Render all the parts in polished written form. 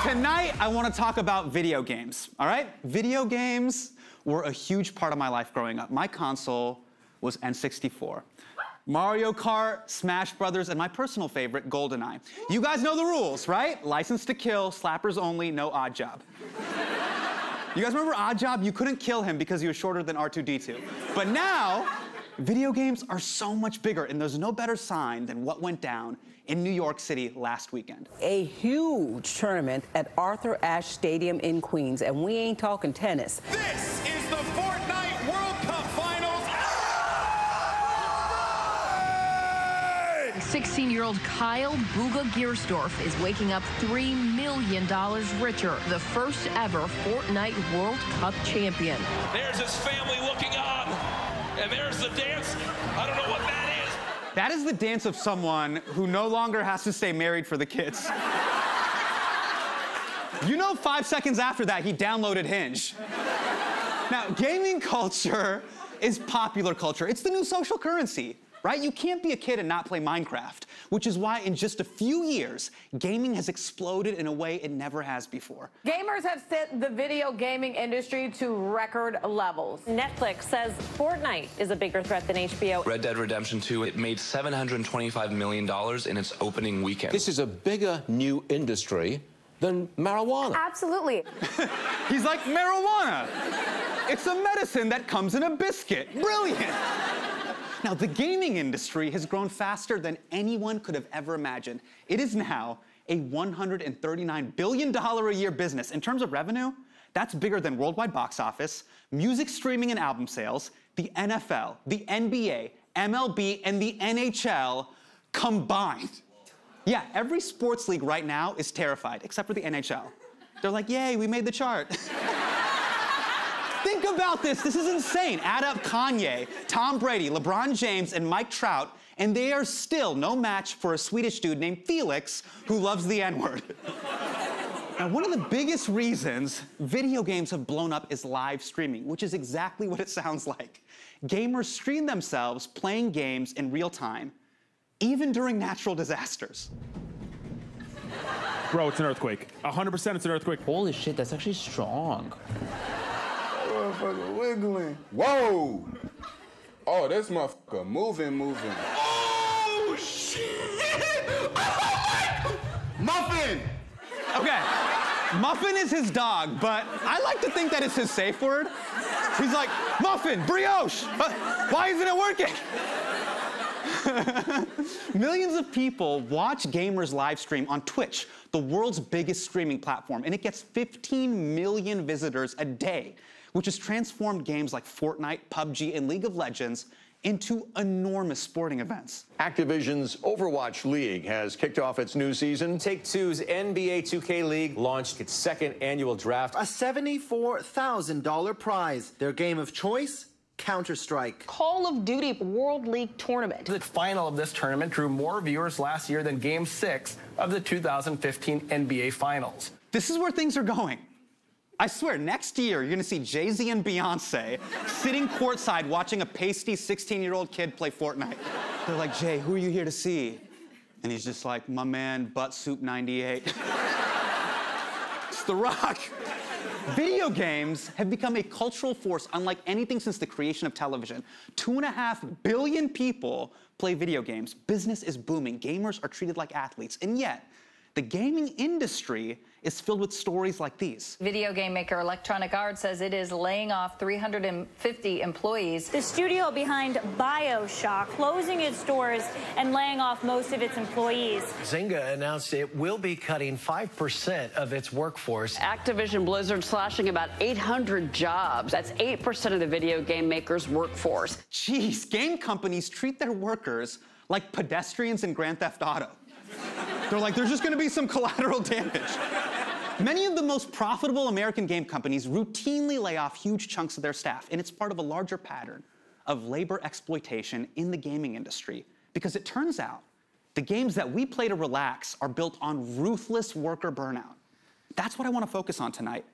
Tonight, I want to talk about video games, all right? Video games were a huge part of my life growing up. My console was N64. Mario Kart, Smash Brothers, and my personal favorite, GoldenEye. You guys know the rules, right? License to kill, slappers only, no odd job. You guys remember Odd Job? You couldn't kill him because he was shorter than R2-D2. But now, video games are so much bigger, and there's no better sign than what went down in New York City last weekend. A huge tournament at Arthur Ashe Stadium in Queens, and we ain't talking tennis. This is the Fortnite World Cup Finals. 16-year-old Kyle Booga Giersdorf is waking up $3 million richer, the first ever Fortnite World Cup champion. There's his family looking on, and there's the dance. I don't know what that is. That is the dance of someone who no longer has to stay married for the kids. You know, 5 seconds after that, he downloaded Hinge. Now, gaming culture is popular culture. It's the new social currency, right? You can't be a kid and not play Minecraft, which is why in just a few years, gaming has exploded in a way it never has before. Gamers have sent the video gaming industry to record levels. Netflix says Fortnite is a bigger threat than HBO. Red Dead Redemption 2, it made $725 million in its opening weekend. This is a bigger new industry than marijuana. Absolutely. He's like, marijuana. It's a medicine that comes in a biscuit. Brilliant. Now, the gaming industry has grown faster than anyone could have ever imagined. It is now a $139 billion a year business. In terms of revenue, that's bigger than worldwide box office, music streaming and album sales, the NFL, the NBA, MLB, and the NHL combined. Yeah, every sports league right now is terrified, except for the NHL. They're like, yay, we made the chart. Think about this. This is insane. Add up Kanye, Tom Brady, LeBron James, and Mike Trout, and they are still no match for a Swedish dude named Felix who loves the N-word. Now, one of the biggest reasons video games have blown up is live streaming, which is exactly what it sounds like. Gamers stream themselves playing games in real time, even during natural disasters. Bro, it's an earthquake. 100% it's an earthquake. Holy shit, that's actually strong. Motherfucker wiggling. Whoa! Oh, this motherfucker moving. Oh, shit! Muffin! Okay, Muffin is his dog, but I like to think that it's his safe word. He's like, Muffin, brioche, why isn't it working? Millions of people watch gamers live stream on Twitch, the world's biggest streaming platform, and it gets 15 million visitors a day, which has transformed games like Fortnite, PUBG, and League of Legends into enormous sporting events. Activision's Overwatch League has kicked off its new season. Take-Two's NBA 2K League launched its second annual draft. A $74,000 prize. Their game of choice? Counter-Strike. Call of Duty World League Tournament. The final of this tournament drew more viewers last year than Game 6 of the 2015 NBA Finals. This is where things are going. I swear, next year, you're gonna see Jay-Z and Beyonce sitting courtside watching a pasty 16-year-old kid play Fortnite. They're like, Jay, who are you here to see? And he's just like, my man, Butt Soup 98. It's The Rock. Video games have become a cultural force unlike anything since the creation of television. 2.5 billion people play video games. Business is booming. Gamers are treated like athletes. And yet, the gaming industry is filled with stories like these. Video game maker Electronic Arts says it is laying off 350 employees. The studio behind BioShock closing its doors and laying off most of its employees. Zynga announced it will be cutting 5% of its workforce. Activision Blizzard slashing about 800 jobs. That's 8% of the video game makers' workforce. Jeez, game companies treat their workers like pedestrians in Grand Theft Auto. They're like, there's just gonna be some collateral damage. Many of the most profitable American game companies routinely lay off huge chunks of their staff, and it's part of a larger pattern of labor exploitation in the gaming industry. Because it turns out, the games that we play to relax are built on ruthless worker burnout. That's what I want to focus on tonight.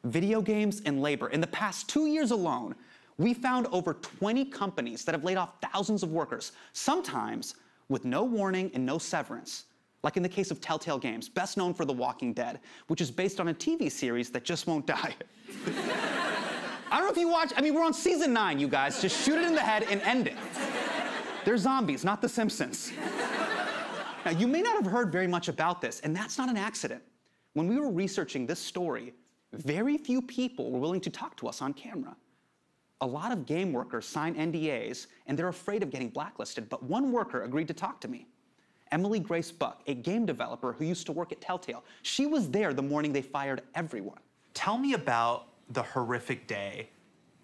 Video games and labor. In the past 2 years alone, we found over 20 companies that have laid off thousands of workers, sometimes with no warning and no severance. Like in the case of Telltale Games, best known for The Walking Dead, which is based on a TV series that just won't die. I don't know if you watch, I mean, we're on season 9, you guys. Just shoot it in the head and end it. They're zombies, not The Simpsons. Now, you may not have heard very much about this, and that's not an accident. When we were researching this story, very few people were willing to talk to us on camera. A lot of game workers sign NDAs, and they're afraid of getting blacklisted, but one worker agreed to talk to me. Emily Grace Buck, a game developer who used to work at Telltale. She was there the morning they fired everyone. Tell me about the horrific day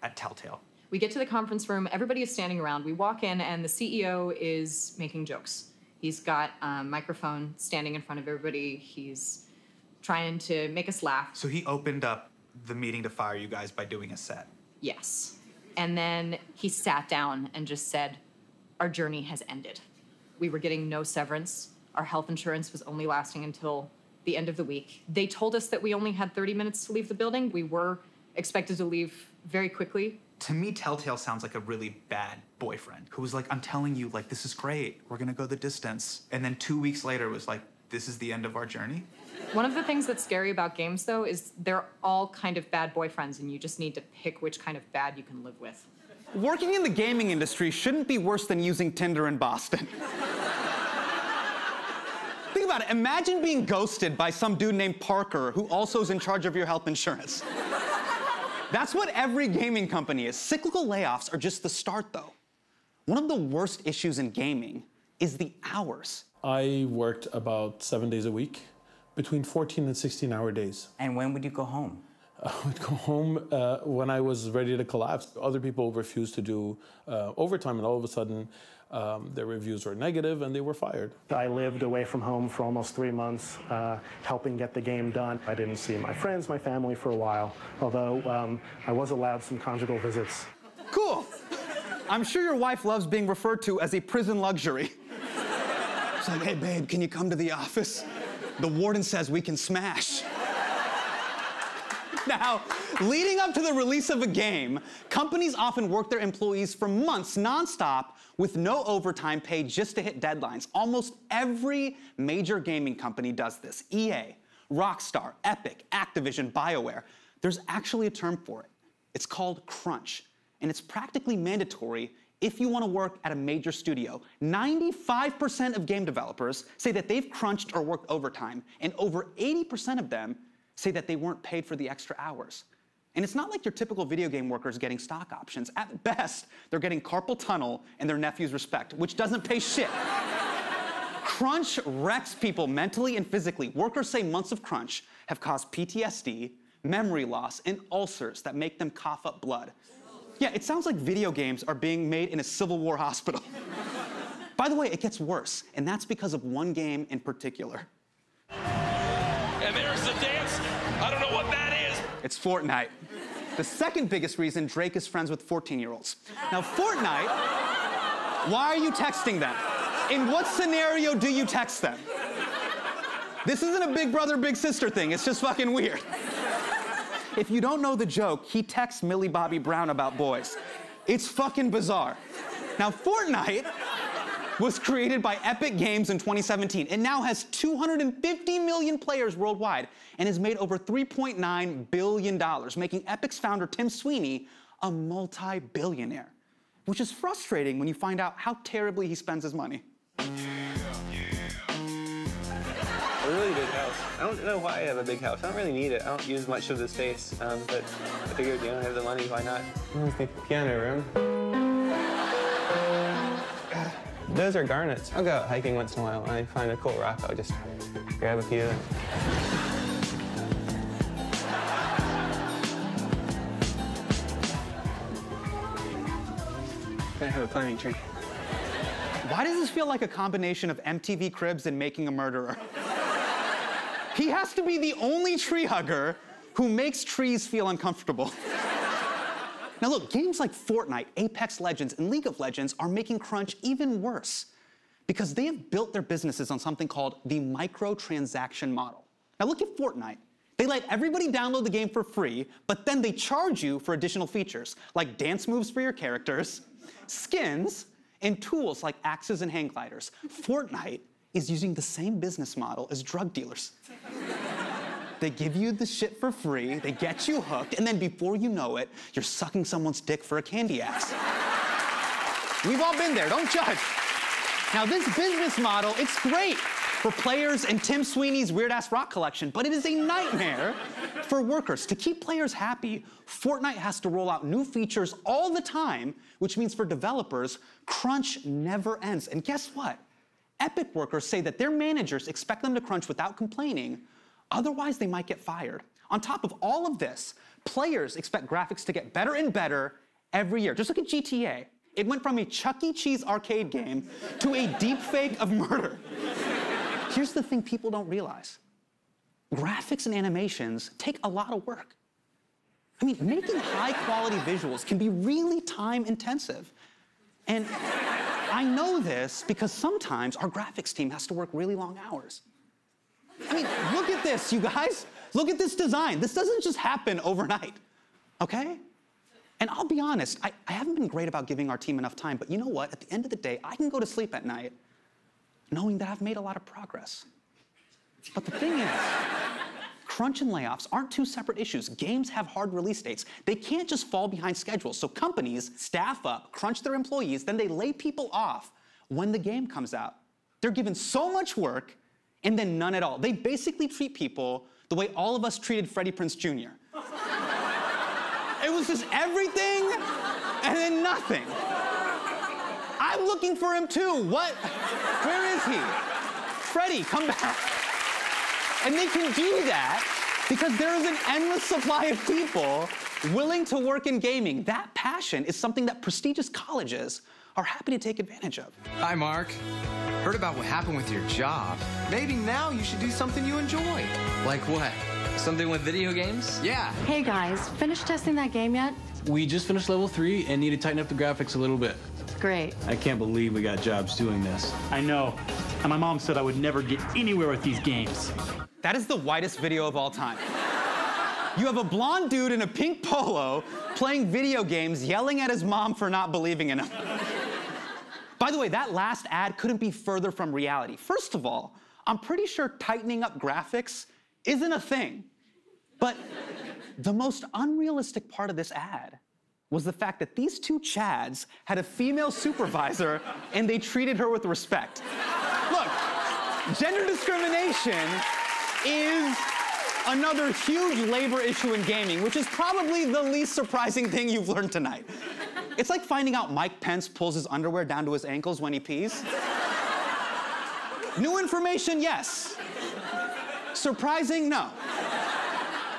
at Telltale. We get to the conference room, everybody is standing around. We walk in and the CEO is making jokes. He's got a microphone standing in front of everybody. He's trying to make us laugh. So he opened up the meeting to fire you guys by doing a set. Yes. And then he sat down and just said, our journey has ended. We were getting no severance. Our health insurance was only lasting until the end of the week. They told us that we only had 30 minutes to leave the building. We were expected to leave very quickly. To me, Telltale sounds like a really bad boyfriend who was like, I'm telling you, like, this is great. We're gonna go the distance. And then 2 weeks later was like, this is the end of our journey. One of the things that's scary about games, though, is they're all kind of bad boyfriends, and you just need to pick which kind of bad you can live with. Working in the gaming industry shouldn't be worse than using Tinder in Boston. Think about it. Imagine being ghosted by some dude named Parker who also is in charge of your health insurance. That's what every gaming company is. Cyclical layoffs are just the start, though. One of the worst issues in gaming is the hours. I worked about 7 days a week, between 14 and 16-hour days. And when would you go home? I would go home when I was ready to collapse. Other people refused to do overtime, and all of a sudden, their reviews were negative, and they were fired. I lived away from home for almost 3 months, helping get the game done. I didn't see my friends, my family for a while, although I was allowed some conjugal visits. Cool. I'm sure your wife loves being referred to as a prison luxury. She's like, hey, babe, can you come to the office? The warden says we can smash. Now, leading up to the release of a game, companies often work their employees for months nonstop with no overtime pay just to hit deadlines. Almost every major gaming company does this. EA, Rockstar, Epic, Activision, BioWare. There's actually a term for it. It's called crunch, and it's practically mandatory if you want to work at a major studio. 95% of game developers say that they've crunched or worked overtime, and over 80% of them say that they weren't paid for the extra hours. And it's not like your typical video game workers getting stock options. At best, they're getting carpal tunnel and their nephew's respect, which doesn't pay shit. Crunch wrecks people mentally and physically. Workers say months of crunch have caused PTSD, memory loss, and ulcers that make them cough up blood. Yeah, it sounds like video games are being made in a Civil War hospital. By the way, it gets worse, and that's because of one game in particular. And there's the dance. I don't know what that is. It's Fortnite. The second biggest reason Drake is friends with 14-year-olds. Now, Fortnite, why are you texting them? In what scenario do you text them? This isn't a big brother, big sister thing. It's just fucking weird. If you don't know the joke, he texts Millie Bobby Brown about boys. It's fucking bizarre. Now, Fortnite was created by Epic Games in 2017. It now has 250 million players worldwide and has made over $3.9 billion, making Epic's founder, Tim Sweeney, a multi-billionaire, which is frustrating when you find out how terribly he spends his money. A really big house. I don't know why I have a big house. I don't really need it. I don't use much of the space, but I figured, I have the money, why not? Where's the piano room? Those are garnets. I'll go out hiking once in a while. When I find a cool rock, I'll just grab a few. I have a climbing tree. Why does this feel like a combination of MTV Cribs and Making a Murderer? He has to be the only tree hugger who makes trees feel uncomfortable. Now look, games like Fortnite, Apex Legends, and League of Legends are making crunch even worse because they have built their businesses on something called the microtransaction model. Now look at Fortnite. They let everybody download the game for free, but then they charge you for additional features like dance moves for your characters, skins, and tools like axes and hang gliders. Fortnite is using the same business model as drug dealers. They give you the shit for free, they get you hooked, and then before you know it, you're sucking someone's dick for a candy ass. We've all been there, don't judge. Now, this business model, it's great for players and Tim Sweeney's weird-ass rock collection, but it is a nightmare for workers. To keep players happy, Fortnite has to roll out new features all the time, which means for developers, crunch never ends. And guess what? Epic workers say that their managers expect them to crunch without complaining, otherwise they might get fired. On top of all of this, players expect graphics to get better and better every year. Just look at GTA. It went from a Chuck E. Cheese arcade game to a deepfake of murder. Here's the thing people don't realize. Graphics and animations take a lot of work. I mean, making high-quality visuals can be really time-intensive. And I know this because sometimes our graphics team has to work really long hours. I mean, look at this, you guys. Look at this design. This doesn't just happen overnight, okay? And I'll be honest, I haven't been great about giving our team enough time, but you know what? At the end of the day, I can go to sleep at night knowing that I've made a lot of progress. But the thing is, crunch and layoffs aren't two separate issues. Games have hard release dates. They can't just fall behind schedules. So companies staff up, crunch their employees, then they lay people off when the game comes out. They're given so much work and then none at all. They basically treat people the way all of us treated Freddie Prinze Jr. It was just everything and then nothing. I'm looking for him too. What? Where is he? Freddie, come back. And they can do that because there is an endless supply of people willing to work in gaming. That passion is something that prestigious colleges are happy to take advantage of. Hi, Mark. Heard about what happened with your job. Maybe now you should do something you enjoy. Like what? Something with video games? Yeah. Hey guys, finished testing that game yet? We just finished level 3 and need to tighten up the graphics a little bit. Great. I can't believe we got jobs doing this. I know. And my mom said I would never get anywhere with these games. That is the whitest video of all time. You have a blonde dude in a pink polo playing video games, yelling at his mom for not believing in him. By the way, that last ad couldn't be further from reality. First of all, I'm pretty sure tightening up graphics isn't a thing. But the most unrealistic part of this ad was the fact that these two Chads had a female supervisor and they treated her with respect. Look, gender discrimination is another huge labor issue in gaming, which is probably the least surprising thing you've learned tonight. It's like finding out Mike Pence pulls his underwear down to his ankles when he pees. New information, yes. Surprising, no.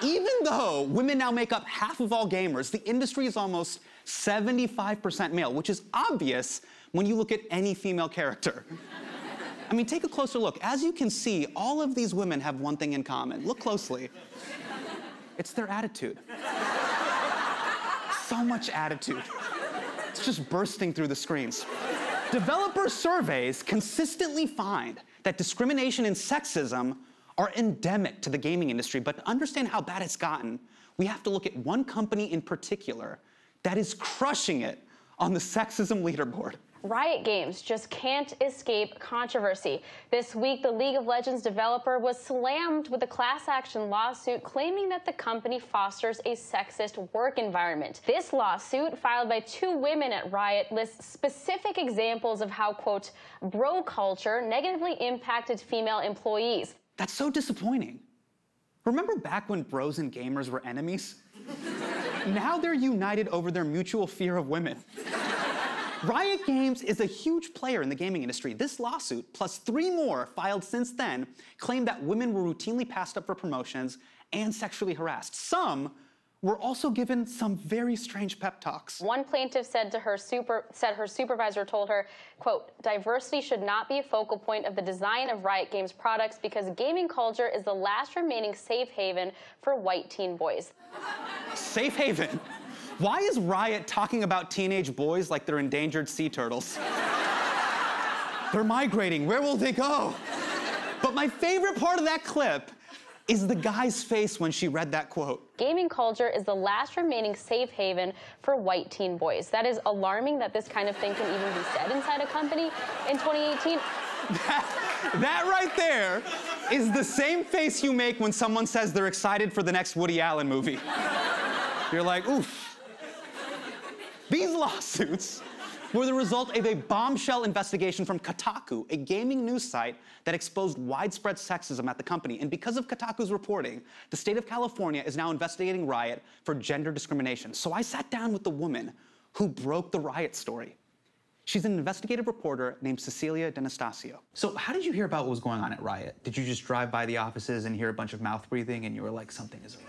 Even though women now make up half of all gamers, the industry is almost 75% male, which is obvious when you look at any female character. I mean, take a closer look. As you can see, all of these women have one thing in common. Look closely. It's their attitude. So much attitude. It's just bursting through the screens. Developer surveys consistently find that discrimination and sexism are endemic to the gaming industry, but to understand how bad it's gotten, we have to look at one company in particular that is crushing it on the sexism leaderboard. Riot Games just can't escape controversy. This week, the League of Legends developer was slammed with a class action lawsuit claiming that the company fosters a sexist work environment. This lawsuit, filed by two women at Riot, lists specific examples of how, quote, bro culture negatively impacted female employees. That's so disappointing. Remember back when bros and gamers were enemies? Now they're united over their mutual fear of women. Riot Games is a huge player in the gaming industry. This lawsuit, plus 3 more filed since then, claim that women were routinely passed up for promotions and sexually harassed. Some were also given some very strange pep talks. One plaintiff said her supervisor told her, quote, diversity should not be a focal point of the design of Riot Games products because gaming culture is the last remaining safe haven for white teen boys. Safe haven? Why is Riot talking about teenage boys like they're endangered sea turtles? They're migrating. Where will they go? But my favorite part of that clip is the guy's face when she read that quote. Gaming culture is the last remaining safe haven for white teen boys. That is alarming that this kind of thing can even be said inside a company in 2018. That right there is the same face you make when someone says they're excited for the next Woody Allen movie. You're like, oof. These lawsuits were the result of a bombshell investigation from Kotaku, a gaming news site that exposed widespread sexism at the company. And because of Kotaku's reporting, the state of California is now investigating Riot for gender discrimination. So I sat down with the woman who broke the Riot story. She's an investigative reporter named Cecilia D'Anastasio. So how did you hear about what was going on at Riot? Did you just drive by the offices and hear a bunch of mouth breathing and you were like, something is wrong?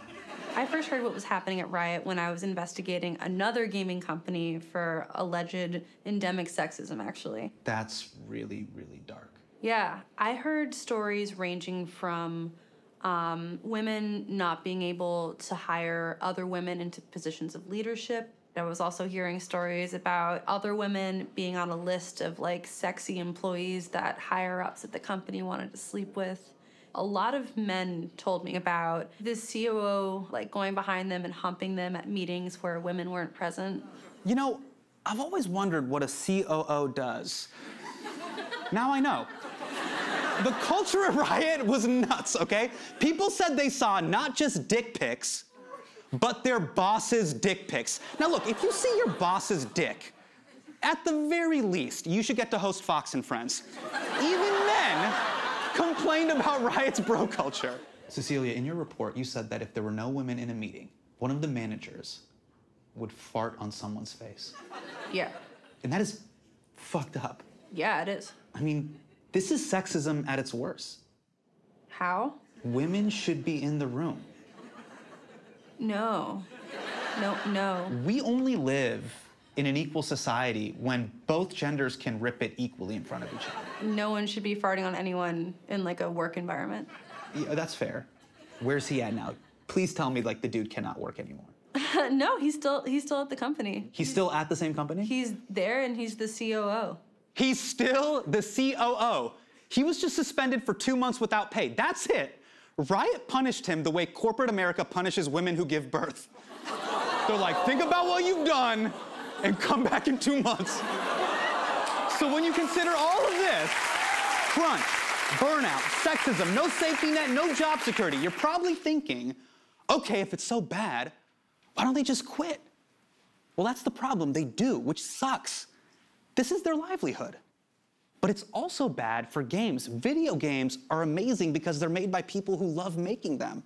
I first heard what was happening at Riot when I was investigating another gaming company for alleged endemic sexism, actually. That's really, really dark. Yeah, I heard stories ranging from women not being able to hire other women into positions of leadership. I was also hearing stories about other women being on a list of like sexy employees that higher-ups at the company wanted to sleep with. A lot of men told me about this COO like going behind them and humping them at meetings where women weren't present. You know, I've always wondered what a COO does. Now I know. The culture at Riot was nuts, okay? People said they saw not just dick pics, but their boss's dick pics. Now look, if you see your boss's dick, at the very least, you should get to host Fox and Friends. Even men complained about Riot's bro culture. Cecilia, in your report, you said that if there were no women in a meeting, one of the managers would fart on someone's face. Yeah. And that is fucked up. Yeah, it is. I mean, this is sexism at its worst. How? Women should be in the room. No. No. We only live in an equal society when both genders can rip it equally in front of each other. No one should be farting on anyone in like a work environment. Yeah, that's fair. Where's he at now? Please tell me like the dude cannot work anymore. No, he's still at the company. He's still at the same company? He's there and he's the COO. He's still the COO. He was just suspended for 2 months without pay. That's it. Riot punished him the way corporate America punishes women who give birth. They're like, think about what you've done and come back in 2 months. So when you consider all of this, crunch, burnout, sexism, no safety net, no job security, you're probably thinking, okay, if it's so bad, why don't they just quit? Well, that's the problem. They do, which sucks. This is their livelihood. But it's also bad for games. Video games are amazing because they're made by people who love making them,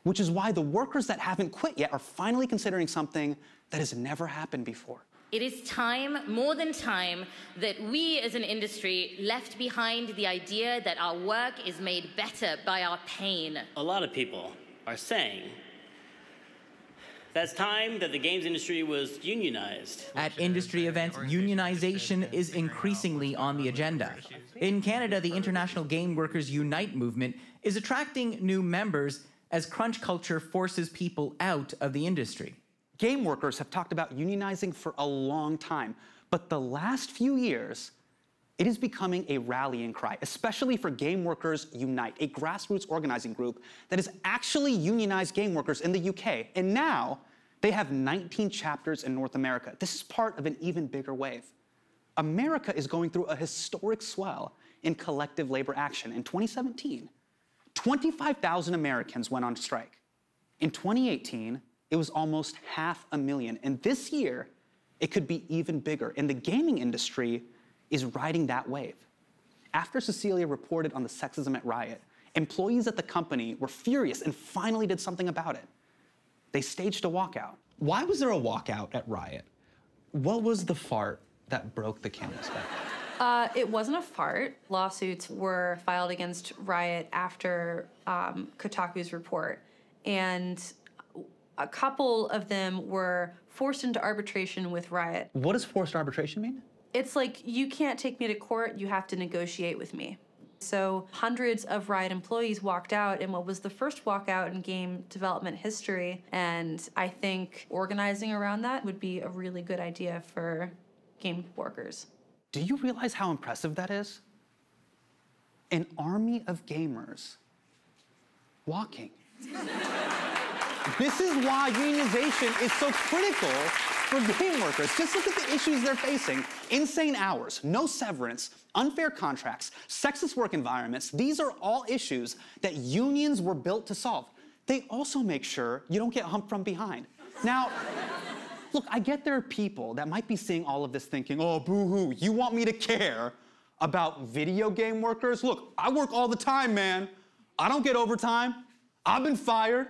which is why the workers that haven't quit yet are finally considering something that has never happened before. It is time, more than time, that we as an industry left behind the idea that our work is made better by our pain. A lot of people are saying that it's time that the games industry was unionized. At industry events, unionization is increasingly on the agenda. In Canada, the International Game Workers Unite movement is attracting new members as crunch culture forces people out of the industry. Game workers have talked about unionizing for a long time, but the last few years, it is becoming a rallying cry, especially for Game Workers Unite, a grassroots organizing group that has actually unionized game workers in the UK. And now, they have 19 chapters in North America. This is part of an even bigger wave. America is going through a historic swell in collective labor action. In 2017, 25,000 Americans went on strike. In 2018, it was almost 500,000. And this year, it could be even bigger. And the gaming industry is riding that wave. After Cecilia reported on the sexism at Riot, employees at the company were furious and finally did something about it. They staged a walkout. Why was there a walkout at Riot? What was the fart that broke the camel's back? It wasn't a fart. Lawsuits were filed against Riot after Kotaku's report. And a couple of them were forced into arbitration with Riot. What does forced arbitration mean? It's like, you can't take me to court, you have to negotiate with me. So hundreds of Riot employees walked out in what was the first walkout in game development history. And I think organizing around that would be a really good idea for game workers. Do you realize how impressive that is? An army of gamers walking. This is why unionization is so critical For game workers, just look at the issues they're facing. Insane hours, no severance, unfair contracts, sexist work environments. These are all issues that unions were built to solve. They also make sure you don't get humped from behind. Now, look, I get there are people that might be seeing all of this thinking, oh, boo-hoo, you want me to care about video game workers? Look, I work all the time, man. I don't get overtime. I've been fired,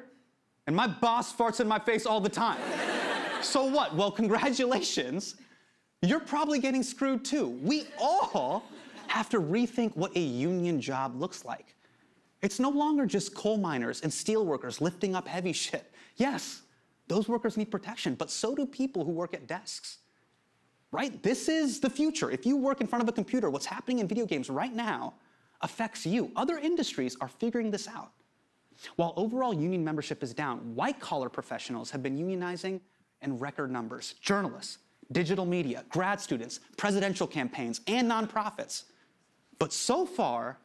and my boss farts in my face all the time. So what? Well, congratulations. You're probably getting screwed too. We all have to rethink what a union job looks like. It's no longer just coal miners and steel workers lifting up heavy shit. Yes, those workers need protection, but so do people who work at desks. Right? This is the future. If you work in front of a computer, what's happening in video games right now affects you. Other industries are figuring this out. While overall union membership is down, white-collar professionals have been unionizing in record numbers. Journalists, digital media, grad students, presidential campaigns, and nonprofits. But so far,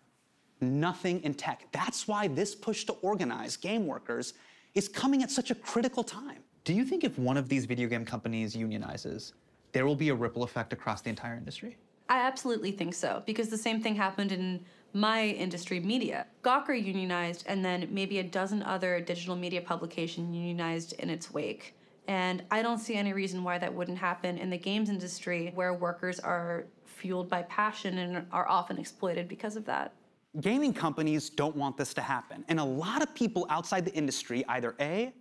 nothing in tech. That's why this push to organize game workers is coming at such a critical time. Do you think if one of these video game companies unionizes, there will be a ripple effect across the entire industry? I absolutely think so, because the same thing happened in my industry, media. Gawker unionized, and then maybe a dozen other digital media publications unionized in its wake. And I don't see any reason why that wouldn't happen in the games industry, where workers are fueled by passion and are often exploited because of that. Gaming companies don't want this to happen. And a lot of people outside the industry either A,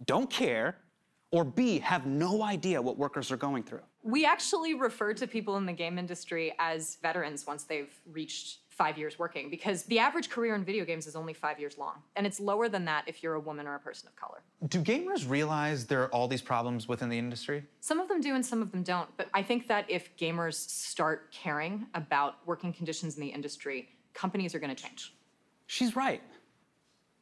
don't care, or B, have no idea what workers are going through. We actually refer to people in the game industry as veterans once they've reached 5 years working, because the average career in video games is only 5 years long. And it's lower than that if you're a woman or a person of color. Do gamers realize there are all these problems within the industry? Some of them do and some of them don't. But I think that if gamers start caring about working conditions in the industry, companies are going to change. She's right.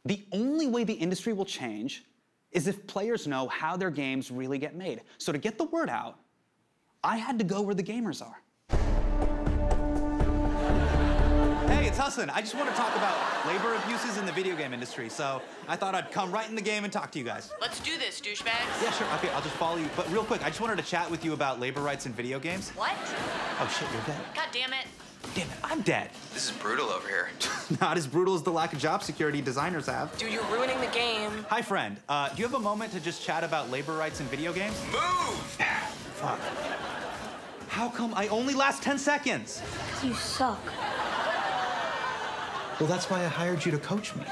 The only way the industry will change is if players know how their games really get made. So to get the word out, I had to go where the gamers are. Hey, it's Hassan. I just want to talk about labor abuses in the video game industry, so I thought I'd come right in the game and talk to you guys. Let's do this, douchebags. Yeah, sure. Okay, I'll just follow you. But real quick, I just wanted to chat with you about labor rights in video games. What? Oh, shit, you're dead. God damn it. Damn it, I'm dead. This is brutal over here. Not as brutal as the lack of job security designers have. Dude, you're ruining the game. Hi, friend. Do you have a moment to just chat about labor rights in video games? Move! Fuck. How come I only last 10 seconds? Because you suck. Well, that's why I hired you to coach me.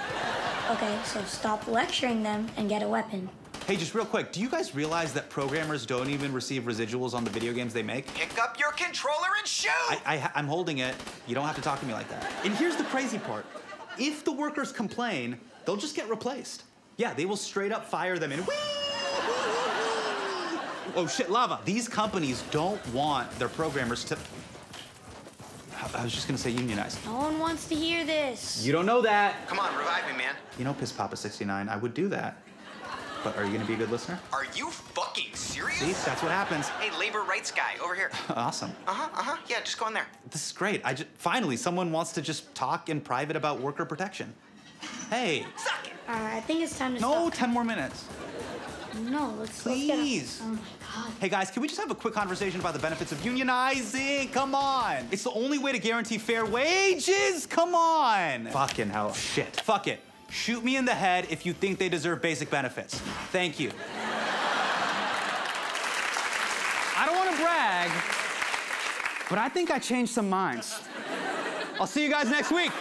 Okay, so stop lecturing them and get a weapon. Hey, just real quick, do you guys realize that programmers don't even receive residuals on the video games they make? Pick up your controller and shoot! I'm holding it. You don't have to talk to me like that. And here's the crazy part. If the workers complain, they'll just get replaced. Yeah, they will straight up fire them and oh shit, lava. These companies don't want their programmers to... I was just gonna say unionize. No one wants to hear this. You don't know that. Come on, revive me, man. You know, Piss Papa 69, I would do that. But are you gonna be a good listener? Are you fucking serious? See, that's what happens. Hey, labor rights guy, over here. Awesome. Yeah, just go in there. This is great. Finally, someone wants to just talk in private about worker protection. Hey. Suck it. I think it's time to No, stop. 10 more minutes. No, let's Please. Oh my God. Hey guys, can we just have a quick conversation about the benefits of unionizing? Come on. It's the only way to guarantee fair wages. Come on. Fucking hell. Shit. Fuck it. Shoot me in the head if you think they deserve basic benefits. Thank you. I don't want to brag, but I think I changed some minds. I'll see you guys next week.